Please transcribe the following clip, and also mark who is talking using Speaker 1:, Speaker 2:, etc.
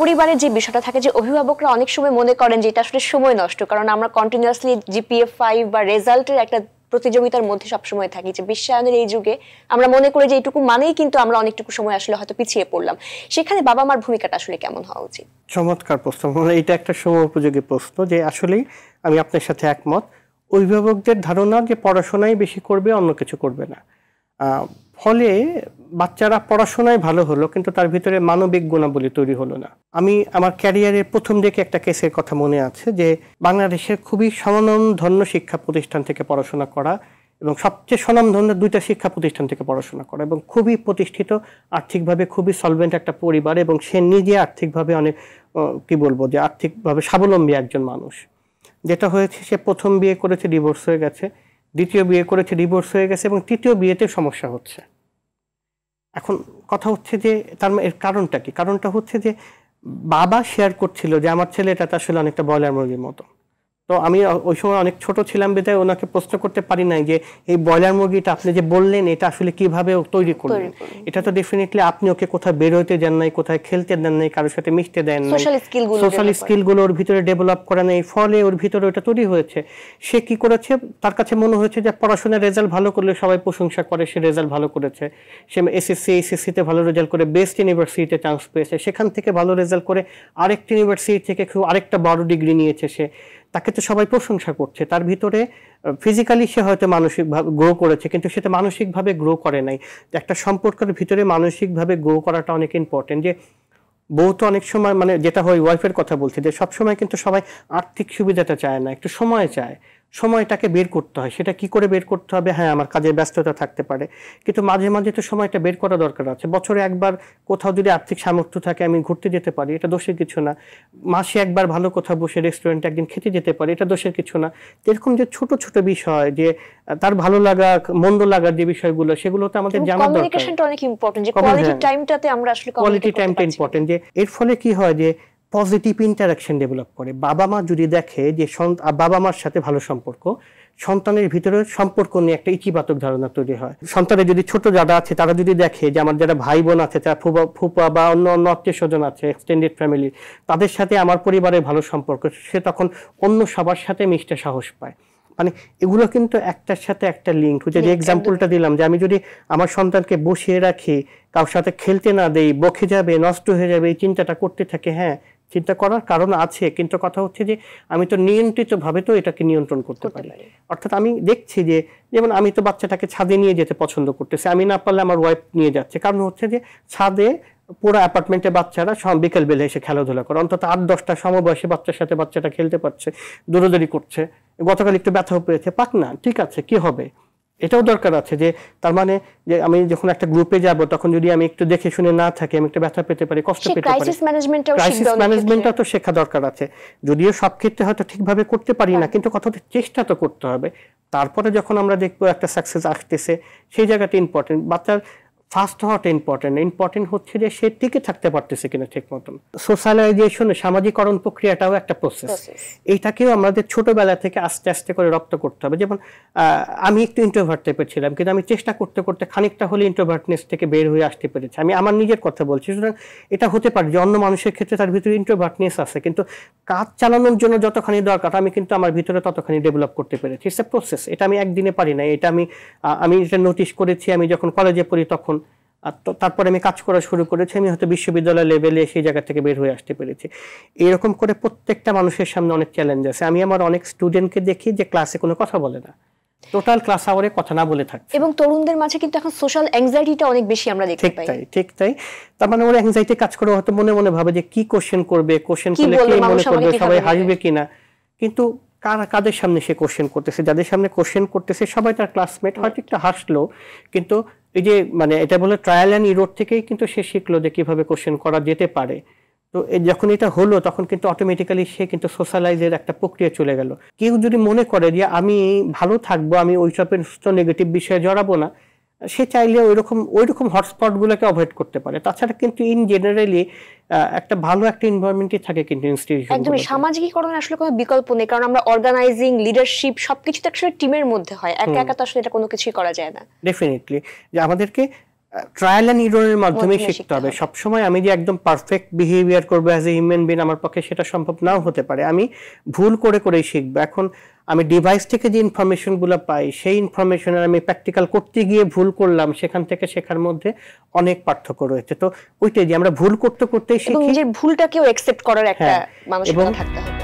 Speaker 1: পরিবারের যে বিষয়টা থাকে যে অভিভাবকরা অনেক সময় মনে করেন যে এটা আসলে সময় নষ্ট, কারণ আমরা কন্টিনিউয়াসলি জিপিএ 5 বা রেজাল্টের একটা প্রতিযোগিতার মধ্যে সবসময় থাকি, যে বিশ্বায়নের এই যুগে আমরা মনে করি যে এইটুকু মানেই কিন্তু আমরা অনেকটুকু সময় আসলে হয়তো পিছিয়ে পড়লাম। সেখানে বাবা মার ভূমিকাটা আসলে কেমন হওয়া উচিত?
Speaker 2: চমৎকার প্রশ্ন। এটা একটা সময় উপযোগী প্রশ্ন, যে আসলেই আমি আপনার সাথে একমত। অভিভাবকদের ধারণা যে পড়াশোনাই বেশি করবে, অন্য কিছু করবে না, ফলে বাচ্চারা পড়াশোনায় ভালো হলো কিন্তু তার ভিতরে মানবিক গুণাবলী তৈরি হলো না। আমি আমার ক্যারিয়ারের প্রথম দিকে একটা কেসের কথা মনে আছে, যে বাংলাদেশের খুবই স্বনামধন্য শিক্ষা প্রতিষ্ঠান থেকে পড়াশোনা করা এবং সবচেয়ে স্বনামধন্য 2টা শিক্ষা প্রতিষ্ঠান থেকে পড়াশোনা করা, এবং খুবই প্রতিষ্ঠিত, আর্থিকভাবে খুবই সলভেন্ট একটা পরিবার, এবং সে নিজে আর্থিকভাবে অনেক কি বলবো যে আর্থিকভাবে স্বাবলম্বী একজন মানুষ। যেটা হয়েছে, সে প্রথম বিয়ে করেছে, ডিভোর্স হয়ে গেছে, দ্বিতীয় বিয়ে করেছে, ডিভোর্স হয়ে গেছে, এবং তৃতীয় বিয়েতে সমস্যা হচ্ছে। এখন কথা হচ্ছে যে তার এর কারণটা কি? কারণটা হচ্ছে যে বাবা শেয়ার করছিল যে আমার ছেলেটা তো আসলে অনেকটা ব্রয়লার মুরগির মতো। তো আমি ওই সময় অনেক ছোট ছিলাম বিধায় ওনাকে প্রশ্ন করতে পারি নাই যে এই ব্রয়লার মুরগিটা আপনি যে বললেন এটা আসলে কিভাবে তৈরি করলেন। এটা তো ডেফিনেটলি আপনি ওকে কোথাও বেরোতে দেন নাই, কোথায় খেলতে দেন নাই, কারোর সাথে মিশতে দেন নাই, সোশ্যাল স্কিলগুলো ওর ভিতরে ডেভেলপ করা নেই, ফলে ওর ভিতরে ওটা তৈরি হয়েছে। সে কি করেছে, তার কাছে মনে হয়েছে যে পড়াশোনার রেজাল্ট ভালো করলে সবাই প্রশংসা করে, সে রেজাল্ট ভালো করেছে, সে এইচএসসিতে ভালো রেজাল্ট করে বেস্ট ইউনিভার্সিটিতে চান্স পেয়েছে, সেখান থেকে ভালো রেজাল্ট করে আরেকটা ইউনিভার্সিটি থেকে আরেকটা বড় ডিগ্রি নিয়েছে, সে তাকে তো সবাই প্রশংসা করছে। তার ভিতরে ফিজিক্যালি সে হয়তো মানসিকভাবে গ্রো করেছে, কিন্তু সেটা মানসিকভাবে গ্রো করে নাই। একটা সম্পর্কের ভিতরে মানসিকভাবে গ্রো করাটা অনেক ইম্পর্টেন্ট। যে বউ তো অনেক সময়, মানে যেটা হয় ওয়াইফের কথা বলছে, যে সবসময় কিন্তু সবাই আর্থিক সুবিধাটা চায় না, একটু সময় চায়, সময়টাকে বের করতে হয়। সেটা কি করে বের করতে হবে? হ্যাঁ, আমার কাজের ব্যস্ততা থাকতে পারে, কিন্তু মাঝে মাঝে তো সময়টা বের করা দরকার আছে। বছরে একবার কোথাও যদি আর্থিক সামর্থ্য থাকে আমি ঘুরতে যেতে পারি, এটা দোষের কিছু না। মাসে একবার ভালো কোথাও বসে রেস্টুরেন্টে একদিন খেতে যেতে পারি, এটা দোষের কিছু না। এরকম যে ছোট ছোট বিষয়, যে তার ভালো লাগা মন্দ লাগার যে বিষয়গুলো, সেগুলো তো আমাদের জানা দরকার।
Speaker 1: কমিউনিকেশনটা অনেক ইম্পর্টেন্ট, যে কোয়ালিটি টাইমটাতে আমরা আসলে
Speaker 2: কোয়ালিটি টাইমটা ইম্পর্টেন্ট। যে এর ফলে কি হয়, যে পজিটিভ ইন্টারাকশন ডেভেলপ করে। বাবা মা যদি দেখে যে বাবা মার সাথে ভালো সম্পর্ক, সন্তানের ভিতরে সম্পর্ক নিয়ে একটা ইতিবাচক ধারণা তৈরি হয়। সন্তানের যদি ছোট যারা আছে তারা যদি দেখে যে আমার যারা ভাই বোন আছে, যারা ফুপা বা অন্য অন্য আত্মীয় স্বজন আছে, এক্সটেন্ডেড ফ্যামিলি, তাদের সাথে আমার পরিবারের ভালো সম্পর্ক, সে তখন অন্য সবার সাথে মিশতে সাহস পায়। মানে এগুলো কিন্তু একটার সাথে একটা লিঙ্ক। যে এক্সাম্পলটা দিলাম, যে আমি যদি আমার সন্তানকে বসিয়ে রাখি, কারোর সাথে খেলতে না দেই, বকে যাবে, নষ্ট হয়ে যাবে, এই চিন্তাটা করতে থাকে, হ্যাঁ চিন্তা করার কারণ আছে, কিন্তু কথা হচ্ছে যে আমি তো নিয়ন্ত্রিতভাবে তো এটাকে নিয়ন্ত্রণ করতে পারি। অর্থাৎ আমি দেখছি যে যেমন আমি তো বাচ্চাটাকে ছাদে নিয়ে যেতে পছন্দ করতেছি, আমি না পারলে আমার ওয়াইফ নিয়ে যাচ্ছে। কারণ হচ্ছে যে ছাদে পুরো অ্যাপার্টমেন্টে বাচ্চারা বিকেল বেলা এসে খেলাধুলা করে, অন্তত 8-10টা সমবয়সী বাচ্চার সাথে বাচ্চাটা খেলতে পারছে, দৌড়াদৌড়ি করছে। গতকাল একটু ব্যথাও পেয়েছে, পাক না, ঠিক আছে, কি হবে, এটাও দরকার আছে। যে তার মানে যে আমি যখন একটা গ্রুপে যাব, তখন যদি আমি একটু দেখে শুনে না থাকি, আমি একটু ব্যথা পেতে পারি, কষ্ট পেতে পারি। ক্রাইসিস ম্যানেজমেন্টটা তো শেখা দরকার আছে। যদিও সব ক্ষেত্রে হয়তো ঠিকভাবে করতে পারি না, কিন্তু কথা হচ্ছে চেষ্টা তো করতে হবে। তারপরে যখন আমরা দেখবো একটা সাকসেস আসতেছে, সেই জায়গাটা ইম্পর্টেন্ট। বাচ্চার ফার্স্ট হওয়াটা ইম্পর্টেন্ট হচ্ছে যে সে টিকে থাকতে পারতেছে কিনা ঠিক মতন। সোশ্যালাইজেশন, সামাজিকরণ প্রক্রিয়াটাও একটা প্রসেস। এইটাকেও আমাদের ছোটবেলা থেকে আস্তে আস্তে করে রপ্ত করতে হবে। যেমন আমি একটু ইন্ট্রোভার্ট টাইপের ছিলাম, কিন্তু আমি চেষ্টা করতে করতে খানিকটা হলে ইন্ট্রোভার্টনেস থেকে বের হয়ে আসতে পেরেছি। আমি আমার নিজের কথা বলছি। সুতরাং এটা হতে পারে যে অন্য মানুষের ক্ষেত্রে তার ভিতরে ইন্ট্রোভার্টনেস আছে, কিন্তু কাজ চালানোর জন্য যতখানি দরকার আমি কিন্তু আমার ভিতরে ততখানি ডেভেলপ করতে পেরেছি। It's a process. এটা আমি একদিনে পারি না। এটা আমি এটা নোটিস করেছি আমি যখন কলেজে পড়ি তখন। তারপরে আমি কাজ করা শুরু করেছি, আমি হয়তো বিশ্ববিদ্যালয় লেভেলে সেই জায়গা থেকে বের হয়ে আসতে পেরেছি। এরকম করে প্রত্যেকটা মানুষের সামনে অনেক চ্যালেঞ্জ আছে। আমি আমার অনেক স্টুডেন্টকে দেখি যে ক্লাসে কোনো কথা বলে না, টোটাল ক্লাস আওয়ারে কথা না বলে থাকে।
Speaker 1: এবং তরুণদের মাঝে কিন্তু এখন সোশ্যাল অ্যাংজাইটিটা অনেক বেশি আমরা দেখতে পাই।
Speaker 2: ঠিক তাই। তার মানে ওর অ্যাংজাইটি কাজ করে, হয়তো মনে মনে ভাবে যে কি কোশ্চেন করবে, কোশ্চেন করলে কি মনে করবে, সবাই হাসবে কিনা। কিন্তু কাদের সামনে সে কোশ্চেন করতেছে, যাদের সামনে কোশ্চেন করতেছে সবাই তার ক্লাসমেট, হয়তো একটু হাসলো, কিন্তু এই যে মানে এটা বলে ট্রায়াল অ্যান্ড এরর থেকেই কিন্তু সে শিখলো যে কিভাবে কোশ্চেন করা যেতে পারে। তো যখন এটা হলো তখন কিন্তু অটোমেটিক্যালি সে কিন্তু সোশ্যালাইজের একটা প্রক্রিয়া চলে গেল। কেউ যদি মনে করে যে আমি ভালো থাকবো, আমি ওই সবের নেগেটিভ বিষয়ে জড়াবো না, সে চাইলে ওইরকম হটস্পটগুলোকে অ্যাভয়েড করতে পারে। তাছাড়া কিন্তু ইন জেনারেলি একটা ভালো একটা এনভায়রনমেন্টই থাকে কিন্তু ইনস্টিটিউশন।
Speaker 1: একদমই সামাজিকীকরণের আসলে কোনো বিকল্প নেই, কারণ আমরা অর্গানাইজিং, লিডারশিপ সবকিছু তো আসলে টিমের মধ্যে হয়, একা একা তো আসলে এটা কোনো কিছুই করা যায় না।
Speaker 2: ডেফিনেটলি যে আমাদেরকে ট্রায়াল অ্যান্ড ইররের মাধ্যমে শিখতে হবে। সবসময় আমি যে একদম পারফেক্ট বিহেভিয়ার করবো অ্যাজ এ হিউম্যান বিং, আমার পক্ষে সেটা সম্ভব নাও হতে পারে। আমি ভুল করে করেই শিখবো। এখন আমি ডিভাইস থেকে যে ইনফরমেশনগুলো পাই, সেই ইনফরমেশনের আমি প্র্যাকটিক্যাল করতে গিয়ে ভুল করলাম, সেখান থেকে শেখার মধ্যে অনেক পার্থক্য রয়েছে। তো ওইটাই যে আমরা ভুল করতে করতেই শিখি,
Speaker 1: এবং নিজের ভুলটাকেও অ্যাকসেপ্ট করার একটা মানসিকতা থাকতে হবে।